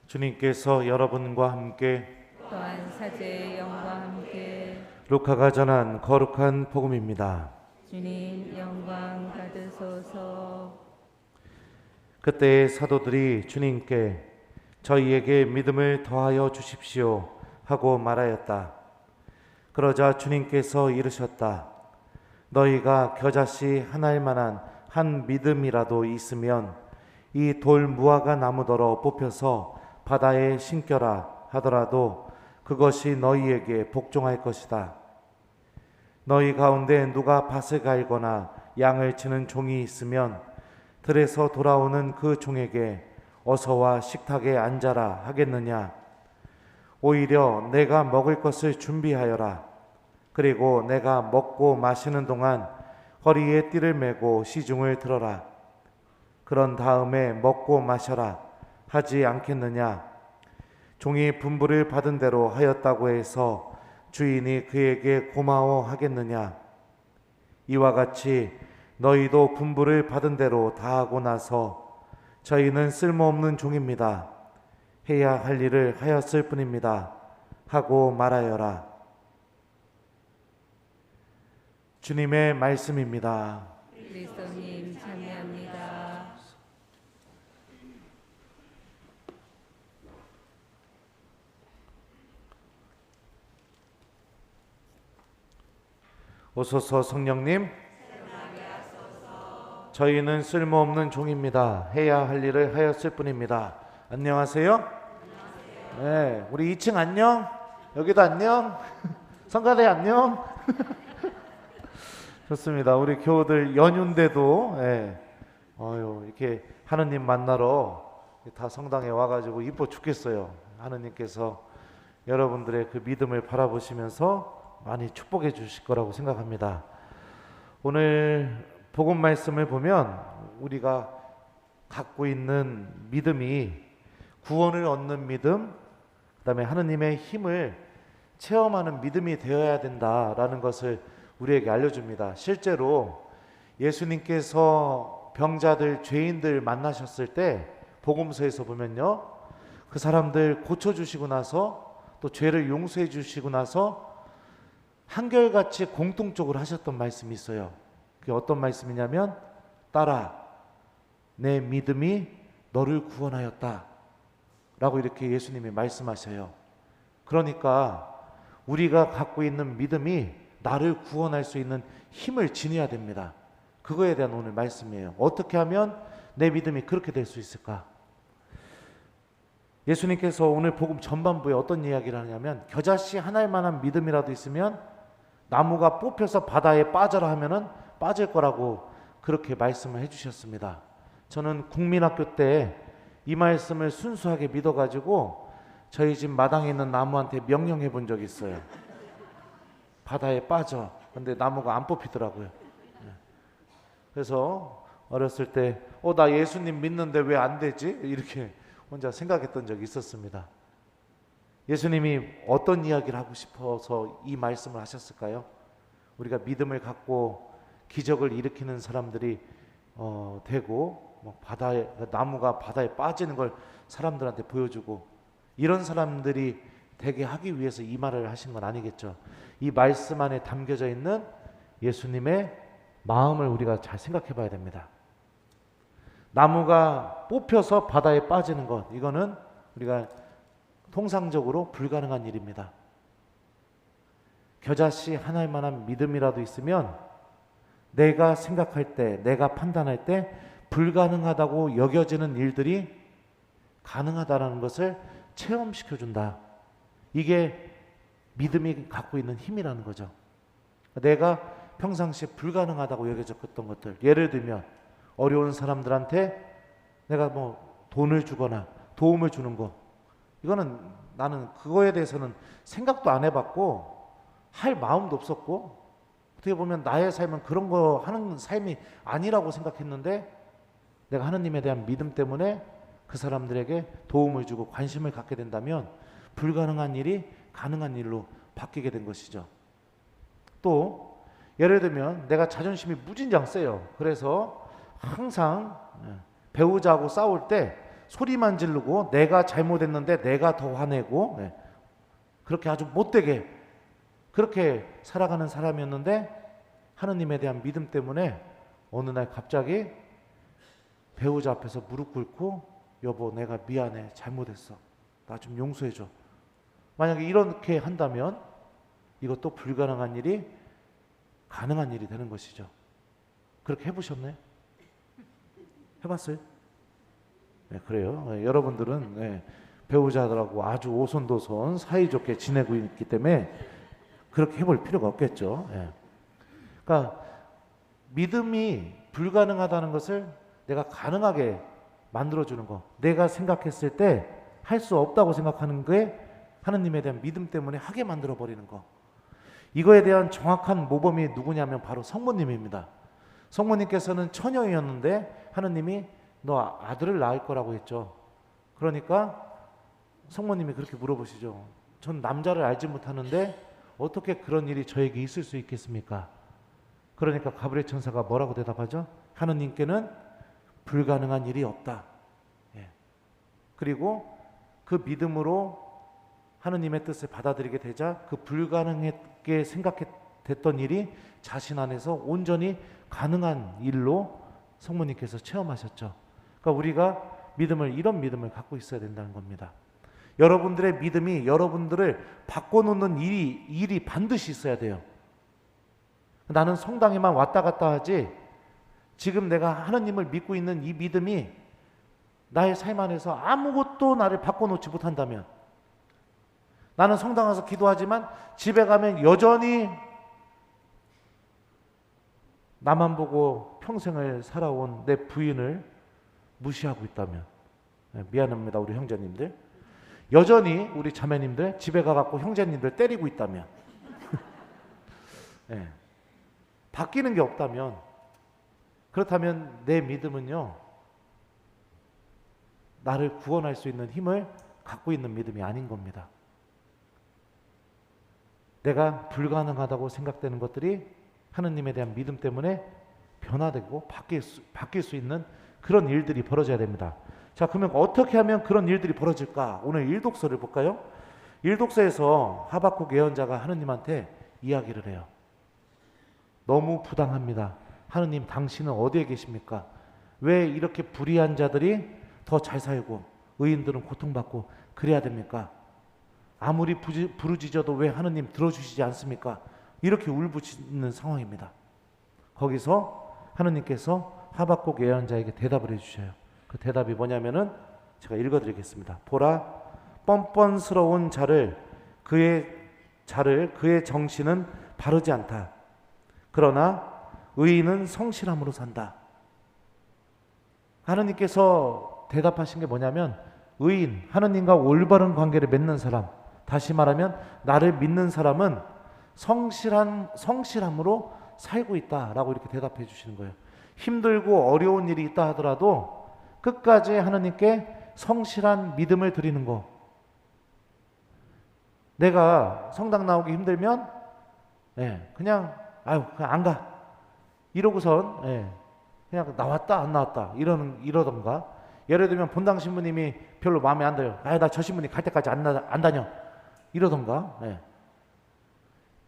주님께서 여러분과 함께 또한 사제의 영과 함께 루카가 전한 거룩한 복음입니다. 주님 영광 받으소서. 그때 사도들이 주님께 저희에게 믿음을 더하여 주십시오 하고 말하였다. 그러자 주님께서 이르셨다. 너희가 겨자씨 하나일 만한 한 믿음이라도 있으면 이 돌 무화과 나무더러 뽑혀서 바다에 심겨라 하더라도 그것이 너희에게 복종할 것이다. 너희 가운데 누가 밭을 갈거나 양을 치는 종이 있으면 들에서 돌아오는 그 종에게 어서 와 식탁에 앉아라 하겠느냐? 오히려 내가 먹을 것을 준비하여라. 그리고 내가 먹고 마시는 동안 허리에 띠를 메고 시중을 들어라. 그런 다음에 먹고 마셔라 하지 않겠느냐? 종이 분부를 받은 대로 하였다고 해서 주인이 그에게 고마워하겠느냐? 이와 같이 너희도 분부를 받은 대로 다하고 나서 저희는 쓸모없는 종입니다. 해야 할 일을 하였을 뿐입니다. 하고 말하여라. 주님의 말씀입니다. 그리스도님 참여합니다. 오소서 성령님, 저희는 쓸모없는 종입니다. 해야 할 일을 하였을 뿐입니다. 안녕하세요. 네, 우리 2층 안녕. 여기도 안녕. 성가대 안녕. 좋습니다. 우리 교우들 연휴인데도 이렇게 하느님 만나러 다 성당에 와가지고 이뻐 죽겠어요. 하느님께서 여러분들의 그 믿음을 바라보시면서 많이 축복해 주실 거라고 생각합니다. 오늘 복음 말씀을 보면 우리가 갖고 있는 믿음이 구원을 얻는 믿음, 그 다음에 하느님의 힘을 체험하는 믿음이 되어야 된다라는 것을 우리에게 알려줍니다. 실제로 예수님께서 병자들, 죄인들 만나셨을 때 복음서에서 보면요, 그 사람들 고쳐주시고 나서 또 죄를 용서해 주시고 나서 한결같이 공통적으로 하셨던 말씀이 있어요. 그게 어떤 말씀이냐면 딸아, 내 믿음이 너를 구원하였다 라고 이렇게 예수님이 말씀하셔요. 그러니까 우리가 갖고 있는 믿음이 나를 구원할 수 있는 힘을 지녀야 됩니다. 그거에 대한 오늘 말씀이에요. 어떻게 하면 내 믿음이 그렇게 될 수 있을까? 예수님께서 오늘 복음 전반부에 어떤 이야기를 하냐면 겨자씨 하나일 만한 믿음이라도 있으면 나무가 뽑혀서 바다에 빠져라 하면은 빠질 거라고 그렇게 말씀을 해주셨습니다. 저는 국민학교 때 이 말씀을 순수하게 믿어가지고 저희 집 마당에 있는 나무한테 명령해 본 적이 있어요. 바다에 빠져. 근데 나무가 안 뽑히더라고요. 그래서 어렸을 때 나 예수님 믿는데 왜 안 되지? 이렇게 혼자 생각했던 적이 있었습니다. 예수님이 어떤 이야기를 하고 싶어서 이 말씀을 하셨을까요? 우리가 믿음을 갖고 기적을 일으키는 사람들이 되고 바다에 나무가 바다에 빠지는 걸 사람들한테 보여주고 이런 사람들이 되게 하기 위해서 이 말을 하신 건 아니겠죠. 이 말씀 안에 담겨져 있는 예수님의 마음을 우리가 잘 생각해 봐야 됩니다. 나무가 뽑혀서 바다에 빠지는 것, 이거는 우리가 통상적으로 불가능한 일입니다. 겨자씨 하나일 만한 믿음이라도 있으면 내가 생각할 때, 내가 판단할 때 불가능하다고 여겨지는 일들이 가능하다는 것을 체험시켜준다. 이게 믿음이 갖고 있는 힘이라는 거죠. 내가 평상시에 불가능하다고 여겨졌던 것들, 예를 들면 어려운 사람들한테 내가 돈을 주거나 도움을 주는 거, 이거는 나는 그거에 대해서는 생각도 안 해봤고 할 마음도 없었고 어떻게 보면 나의 삶은 그런 거 하는 삶이 아니라고 생각했는데 내가 하느님에 대한 믿음 때문에 그 사람들에게 도움을 주고 관심을 갖게 된다면 불가능한 일이 가능한 일로 바뀌게 된 것이죠. 또 예를 들면 내가 자존심이 무진장 세요. 그래서 항상 배우자하고 싸울 때 소리만 지르고 내가 잘못했는데 내가 더 화내고 그렇게 아주 못되게 그렇게 살아가는 사람이었는데 하느님에 대한 믿음 때문에 어느 날 갑자기 배우자 앞에서 무릎 꿇고 여보 내가 미안해 잘못했어 나 좀 용서해줘. 만약에 이렇게 한다면 이것도 불가능한 일이 가능한 일이 되는 것이죠. 그렇게 해보셨나요? 해봤어요? 네, 그래요. 여러분들은 배우자들하고 아주 오손도손 사이좋게 지내고 있기 때문에 그렇게 해볼 필요가 없겠죠. 그러니까 믿음이 불가능하다는 것을 내가 가능하게 만들어주는 거, 내가 생각했을 때 할 수 없다고 생각하는 게 하느님에 대한 믿음 때문에 하게 만들어버리는 거. 이거에 대한 정확한 모범이 누구냐면 바로 성모님입니다. 성모님께서는 처녀이었는데 하느님이 너 아들을 낳을 거라고 했죠. 그러니까 성모님이 그렇게 물어보시죠. 전 남자를 알지 못하는데 어떻게 그런 일이 저에게 있을 수 있겠습니까? 그러니까 가브리엘 천사가 뭐라고 대답하죠? 하느님께는 불가능한 일이 없다. 그리고 그 믿음으로 하느님의 뜻을 받아들이게 되자 그 불가능하게 생각했던 일이 자신 안에서 온전히 가능한 일로 성모님께서 체험하셨죠. 그러니까 우리가 이런 믿음을 갖고 있어야 된다는 겁니다. 여러분들의 믿음이 여러분들을 바꿔놓는 일이 반드시 있어야 돼요. 나는 성당에만 왔다 갔다 하지 지금 내가 하느님을 믿고 있는 이 믿음이 나의 삶 안에서 아무것도 나를 바꿔놓지 못한다면 나는 성당 가서 기도하지만 집에 가면 여전히 나만 보고 평생을 살아온 내 부인을 무시하고 있다면 미안합니다 우리 형제님들 여전히 우리 자매님들 집에 가갖고 형제님들 때리고 있다면 바뀌는 게 없다면 그렇다면 내 믿음은요 나를 구원할 수 있는 힘을 갖고 있는 믿음이 아닌 겁니다. 내가 불가능하다고 생각되는 것들이 하느님에 대한 믿음 때문에 변화되고 바뀔 수 있는 그런 일들이 벌어져야 됩니다. 자, 그러면 어떻게 하면 그런 일들이 벌어질까? 오늘 일독서를 볼까요? 일독서에서 하박국 예언자가 하느님한테 이야기를 해요. 너무 부당합니다. 하느님 당신은 어디에 계십니까? 왜 이렇게 불의한 자들이 더 잘 살고 의인들은 고통받고 그래야 됩니까? 아무리 부르짖어도 왜 하느님 들어주시지 않습니까? 이렇게 울부짖는 상황입니다. 거기서 하느님께서 하박국 예언자에게 대답을 해주셔요. 그 대답이 뭐냐면은 제가 읽어드리겠습니다. 보라, 뻔뻔스러운 그의 정신은 바르지 않다. 그러나 의인은 성실함으로 산다. 하느님께서 대답하신 게 뭐냐면 의인, 하느님과 올바른 관계를 맺는 사람, 다시 말하면 나를 믿는 사람은 성실함으로 살고 있다라고 이렇게 대답해 주시는 거예요. 힘들고 어려운 일이 있다 하더라도 끝까지 하느님께 성실한 믿음을 드리는 거. 내가 성당 나오기 힘들면 그냥 안 가. 이러고선 그냥 나왔다 안 나왔다 이러던가 예를 들면 본당 신부님이 별로 마음에 안 들어요. 나 저 신부님 갈 때까지 안 다녀 이러던가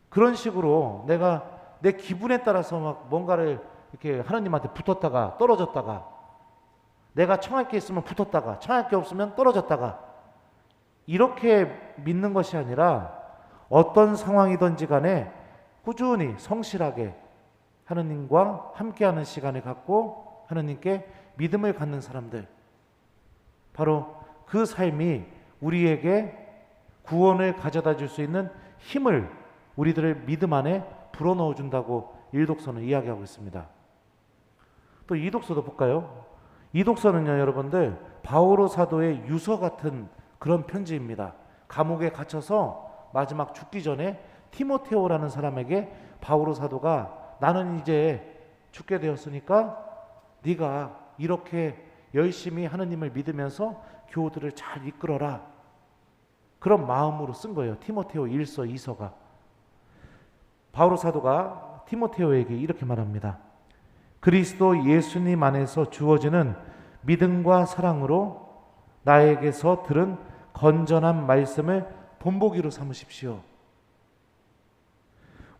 그런 식으로 내가 내 기분에 따라서 막 뭔가를 이렇게 하나님한테 붙었다가 떨어졌다가 내가 청할 게 있으면 붙었다가 청할 게 없으면 떨어졌다가 이렇게 믿는 것이 아니라 어떤 상황이든지 간에 꾸준히 성실하게 하느님과 함께하는 시간을 갖고 하느님께 믿음을 갖는 사람들, 바로 그 삶이 우리에게 구원을 가져다 줄 수 있는 힘을 우리들의 믿음 안에 불어넣어 준다고 일독서는 이야기하고 있습니다. 또 이독서도 볼까요? 이독서는요, 여러분들 바오로 사도의 유서 같은 그런 편지입니다. 감옥에 갇혀서 마지막 죽기 전에 티모테오라는 사람에게 바오로 사도가 나는 이제 죽게 되었으니까 네가 이렇게 열심히 하느님을 믿으면서 교우들을 잘 이끌어라, 그런 마음으로 쓴 거예요. 티모테오 1서 2서가. 바오로 사도가 티모테오에게 이렇게 말합니다. 그리스도 예수님 안에서 주어지는 믿음과 사랑으로 나에게서 들은 건전한 말씀을 본보기로 삼으십시오.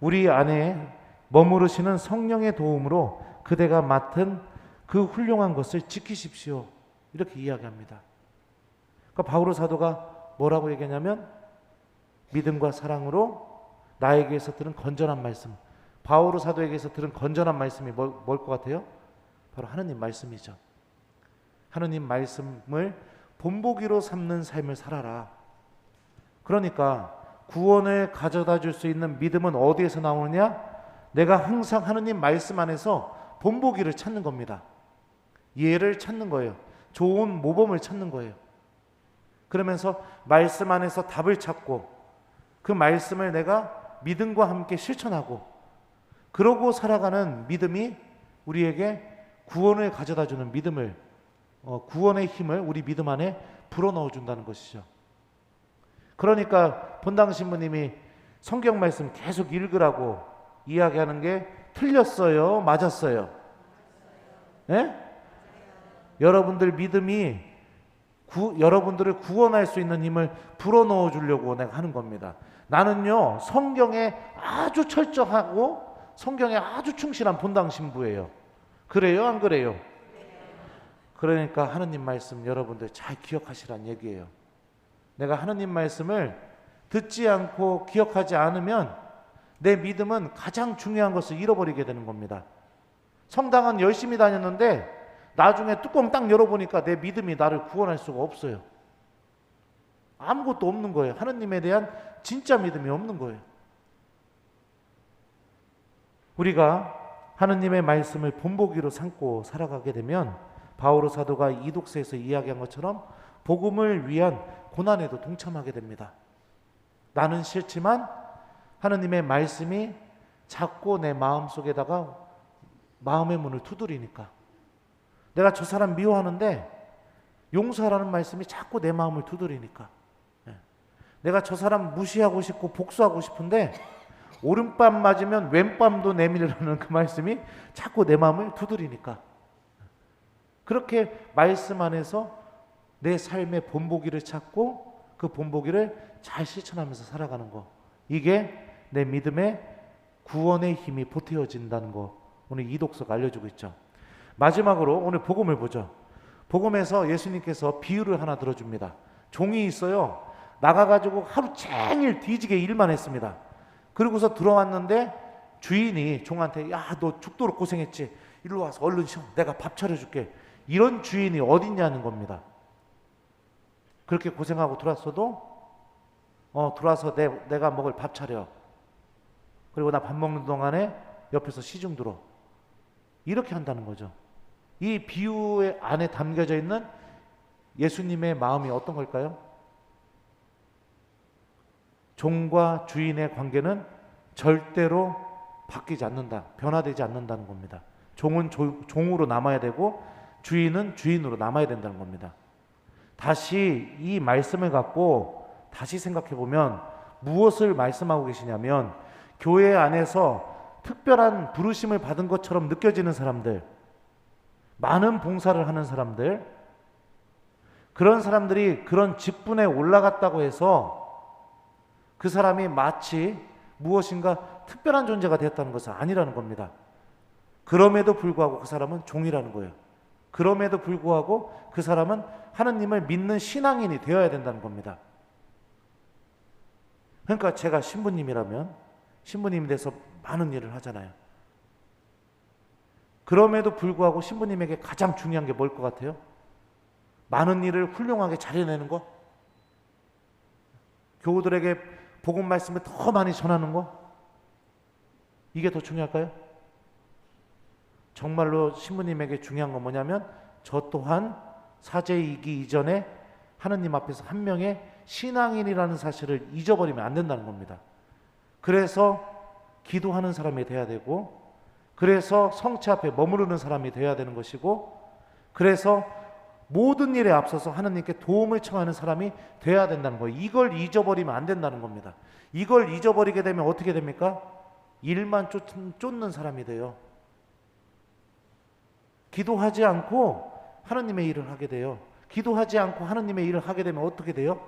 우리 안에 머무르시는 성령의 도움으로 그대가 맡은 그 훌륭한 것을 지키십시오. 이렇게 이야기합니다. 그러니까 바오로 사도가 뭐라고 얘기하냐면 믿음과 사랑으로 나에게서 들은 건전한 말씀. 바오로 사도에게서 들은 건전한 말씀이 뭘 것 같아요? 바로 하느님 말씀이죠. 하느님 말씀을 본보기로 삼는 삶을 살아라. 그러니까 구원을 가져다 줄 수 있는 믿음은 어디에서 나오느냐? 내가 항상 하느님 말씀 안에서 본보기를 찾는 겁니다. 예를 찾는 거예요. 좋은 모범을 찾는 거예요. 그러면서 말씀 안에서 답을 찾고 그 말씀을 내가 믿음과 함께 실천하고 그러고 살아가는 믿음이 우리에게 구원을 가져다 주는 믿음을 구원의 힘을 우리 믿음 안에 불어넣어 준다는 것이죠. 그러니까 본당 신부님이 성경 말씀 계속 읽으라고 이야기하는 게 틀렸어요? 맞았어요? 예? 여러분들 믿음이 여러분들을 구원할 수 있는 힘을 불어넣어 주려고 내가 하는 겁니다. 나는요 성경에 아주 철저하고 성경에 아주 충실한 본당 신부예요. 그래요? 안 그래요? 그러니까 하느님 말씀 여러분들 잘 기억하시란 얘기예요. 내가 하느님 말씀을 듣지 않고 기억하지 않으면 내 믿음은 가장 중요한 것을 잃어버리게 되는 겁니다. 성당은 열심히 다녔는데 나중에 뚜껑 딱 열어보니까 내 믿음이 나를 구원할 수가 없어요. 아무것도 없는 거예요. 하느님에 대한 진짜 믿음이 없는 거예요. 우리가 하느님의 말씀을 본보기로 삼고 살아가게 되면 바오로 사도가 이독서에서 이야기한 것처럼 복음을 위한 고난에도 동참하게 됩니다. 나는 싫지만 하느님의 말씀이 자꾸 내 마음속에다가 마음의 문을 두드리니까 내가 저 사람 미워하는데 용서하라는 말씀이 자꾸 내 마음을 두드리니까 내가 저 사람 무시하고 싶고 복수하고 싶은데 오른밤 맞으면 왼밤도 내밀으라는 그 말씀이 자꾸 내 마음을 두드리니까 그렇게 말씀 안에서 내 삶의 본보기를 찾고 그 본보기를 잘 실천하면서 살아가는 거, 이게 내 믿음의 구원의 힘이 보태어진다는 거 오늘 이 독서가 알려주고 있죠. 마지막으로 오늘 복음을 보죠. 복음에서 예수님께서 비유를 하나 들어줍니다. 종이 있어요. 나가가지고 하루 종일 뒤지게 일만 했습니다. 그러고서 들어왔는데 주인이 종한테 야, 너 죽도록 고생했지. 일로 와서 얼른 쉬어. 내가 밥 차려줄게. 이런 주인이 어딨냐는 겁니다. 그렇게 고생하고 들어왔어도 들어와서 내가 먹을 밥 차려. 그리고 나 밥 먹는 동안에 옆에서 시중 들어. 이렇게 한다는 거죠. 이 비유의 안에 담겨져 있는 예수님의 마음이 어떤 걸까요? 종과 주인의 관계는 절대로 바뀌지 않는다. 변화되지 않는다는 겁니다. 종은 종으로 남아야 되고 주인은 주인으로 남아야 된다는 겁니다. 다시 이 말씀을 갖고 다시 생각해 보면 무엇을 말씀하고 계시냐면 교회 안에서 특별한 부르심을 받은 것처럼 느껴지는 사람들, 많은 봉사를 하는 사람들, 그런 사람들이 그런 직분에 올라갔다고 해서 그 사람이 마치 무엇인가 특별한 존재가 되었다는 것은 아니라는 겁니다. 그럼에도 불구하고 그 사람은 종이라는 거예요. 그럼에도 불구하고 그 사람은 하느님을 믿는 신앙인이 되어야 된다는 겁니다. 그러니까 제가 신부님이라면 신부님이 돼서 많은 일을 하잖아요. 그럼에도 불구하고 신부님에게 가장 중요한 게 뭘 것 같아요? 많은 일을 훌륭하게 잘해내는 거? 교우들에게 복음 말씀을 더 많이 전하는 거? 이게 더 중요할까요? 정말로 신부님에게 중요한 건 뭐냐면 저 또한 사제이기 이전에 하느님 앞에서 한 명의 신앙인이라는 사실을 잊어버리면 안 된다는 겁니다. 그래서 기도하는 사람이 돼야 되고, 그래서 성체 앞에 머무르는 사람이 돼야 되는 것이고, 그래서 모든 일에 앞서서 하느님께 도움을 청하는 사람이 돼야 된다는 거예요. 이걸 잊어버리면 안 된다는 겁니다. 이걸 잊어버리게 되면 어떻게 됩니까? 일만 쫓는 사람이 돼요. 기도하지 않고 하느님의 일을 하게 돼요. 기도하지 않고 하느님의 일을 하게 되면 어떻게 돼요?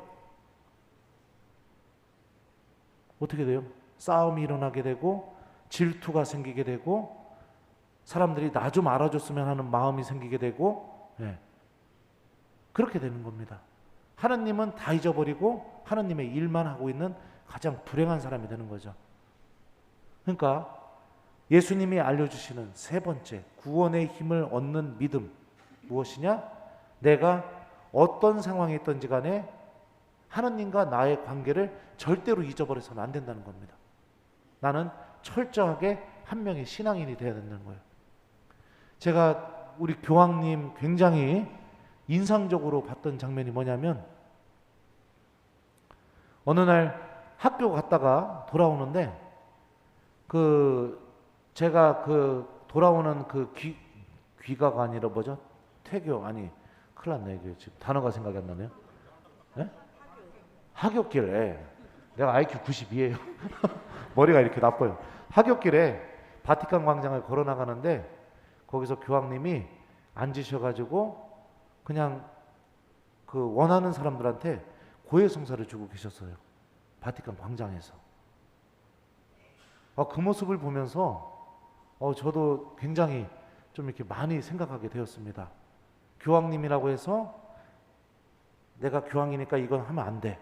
어떻게 돼요? 싸움이 일어나게 되고 질투가 생기게 되고 사람들이 나 좀 알아줬으면 하는 마음이 생기게 되고 그렇게 되는 겁니다. 하느님은 다 잊어버리고 하느님의 일만 하고 있는 가장 불행한 사람이 되는 거죠. 그러니까 예수님이 알려주시는 세 번째 구원의 힘을 얻는 믿음 무엇이냐? 내가 어떤 상황에 있든지 간에 하느님과 나의 관계를 절대로 잊어버려서는 안 된다는 겁니다. 나는 철저하게 한 명의 신앙인이 되어야 된다는 거예요. 제가 우리 교황님 굉장히 인상적으로 봤던 장면이 뭐냐면 어느 날 학교 갔다가 돌아오는데 제가 돌아오는 귀가가 아니라 뭐죠? 퇴교 아니 큰일 났네. 이게 지금 단어가 생각이 안 나네요. 하굣길에 내가 IQ 92예요. 머리가 이렇게 나빠요. 하굣길에 바티칸 광장을 걸어 나가는데 거기서 교황님이 앉으셔가지고 그냥 원하는 사람들한테 고해성사를 주고 계셨어요. 바티칸 광장에서. 그 모습을 보면서 저도 굉장히 좀 이렇게 많이 생각하게 되었습니다. 교황님이라고 해서 내가 교황이니까 이건 하면 안 돼.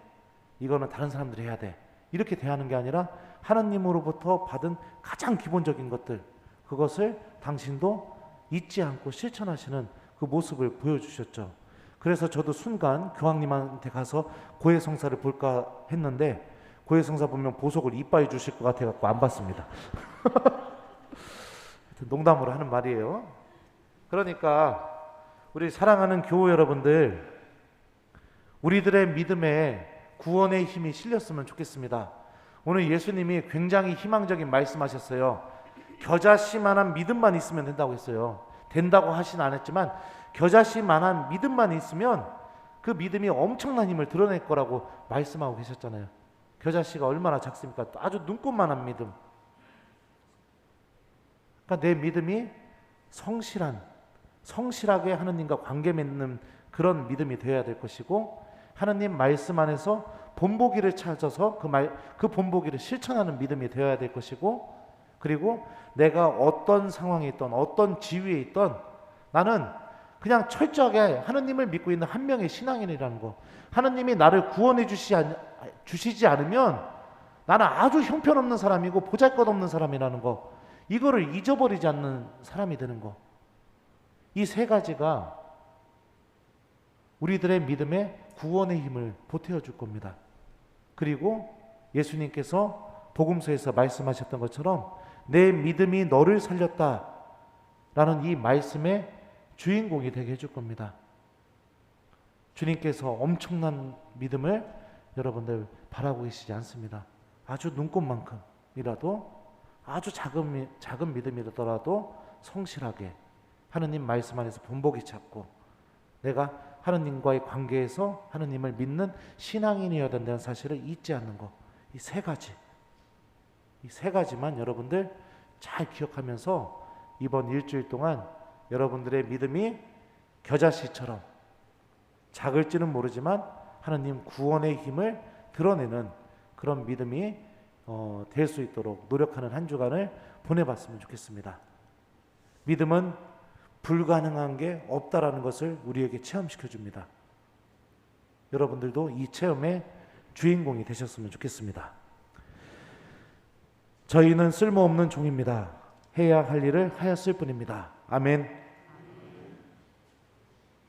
이거는 다른 사람들이 해야 돼. 이렇게 대하는 게 아니라 하나님으로부터 받은 가장 기본적인 것들, 그것을 당신도 잊지 않고 실천하시는 그 모습을 보여주셨죠. 그래서 저도 순간 교황님한테 가서 고해성사를 볼까 했는데 고해성사 보면 보석을 이빠이 주실 것 같아서 안 봤습니다. 농담으로 하는 말이에요. 그러니까 우리 사랑하는 교우 여러분들, 우리들의 믿음에 구원의 힘이 실렸으면 좋겠습니다. 오늘 예수님이 굉장히 희망적인 말씀하셨어요. 겨자씨만한 믿음만 있으면 된다고 했어요. 된다고 하진 않았지만 겨자씨만한 믿음만 있으면 그 믿음이 엄청난 힘을 드러낼 거라고 말씀하고 계셨잖아요. 겨자씨가 얼마나 작습니까? 아주 눈꽃만한 믿음. 그러니까 내 믿음이 성실하게 하느님과 관계 맺는 그런 믿음이 되어야 될 것이고, 하느님 말씀 안에서 본보기를 찾아서 그 본보기를 실천하는 믿음이 되어야 될 것이고, 그리고 내가 어떤 상황에 있던 어떤 지위에 있던 나는 그냥 철저하게 하느님을 믿고 있는 한 명의 신앙인이라는 거. 하느님이 나를 구원해 주시지 않으면 나는 아주 형편없는 사람이고 보잘것없는 사람이라는 거. 이거를 잊어버리지 않는 사람이 되는 거. 이 세 가지가 우리들의 믿음에 구원의 힘을 보태어 줄 겁니다. 그리고 예수님께서 복음서에서 말씀하셨던 것처럼 내 믿음이 너를 살렸다 라는 이 말씀의 주인공이 되게 해줄 겁니다. 주님께서 엄청난 믿음을 여러분들 바라고 계시지 않습니다. 아주 눈꽃만큼이라도, 아주 작은 믿음이더라도 성실하게 하느님 말씀 안에서 본보기 찾고 내가 하느님과의 관계에서 하느님을 믿는 신앙인이어야 된다는 사실을 잊지 않는 것. 이 세 가지만 여러분들 잘 기억하면서 이번 일주일 동안 여러분들의 믿음이 겨자씨처럼 작을지는 모르지만 하느님 구원의 힘을 드러내는 그런 믿음이 될 수 있도록 노력하는 한 주간을 보내봤으면 좋겠습니다. 믿음은 불가능한 게 없다라는 것을 우리에게 체험시켜 줍니다. 여러분들도 이 체험의 주인공이 되셨으면 좋겠습니다. 저희는 쓸모없는 종입니다. 해야 할 일을 하였을 뿐입니다. 아멘.